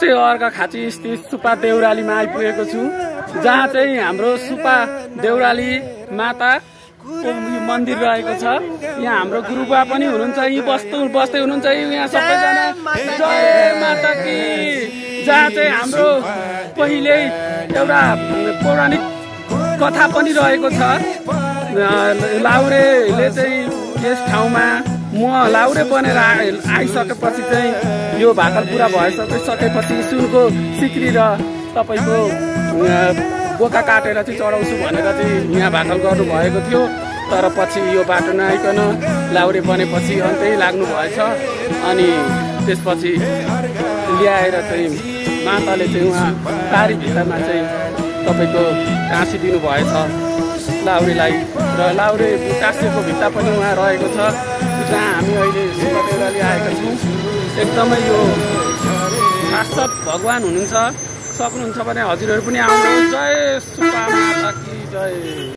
चाहिँ अर्घाखाँची स्थित सुपा देउरालीमा आइपुगेको छु, जहाँ चाहिँ हाम्रो सुपा देउराली माताको मन्दिर रहेको छ। यहाँ हाम्रो गुरुबा पनि हुनुहुन्छ, यी बस्दै हुनुहुन्छ यहाँ सबैजना। जय माता की। जहाँ चाहिँ हाम्रो पहिले एउटा पौराणिक कथा पनि रहेको छ। लाउरेले चाहिँ यस ठाउँमा लाउरे बनेर आइसकेपछि चाहिँ यो भाकल पुरा भइसकेपछि सुनको सिक्री र तपाईँको बोका काटेर चाहिँ चढाउँछु भनेर चाहिँ यहाँ भाकल गर्नुभएको थियो। तर पछि यो बाटो नआइकन लाउरे बनेपछि अन्तै लाग्नु भएछ। अनि त्यसपछि ल्याएर चाहिँ माताले चाहिँ उहाँ बारीभित्रमा चाहिँ तपाईँको टाँसिदिनु भएछ लाउरेलाई। र लाउरे टाँसेको भित्ता पनि उहाँ रहेको छ, जहाँ हामी अहिले सुपा देउराली आएका छौँ। एकदमै यो साक्षात् भगवान हुनुहुन्छ। सक्नुहुन्छ भने हजुरहरू पनि आउनुहोस्। जय सुपा माता की जय।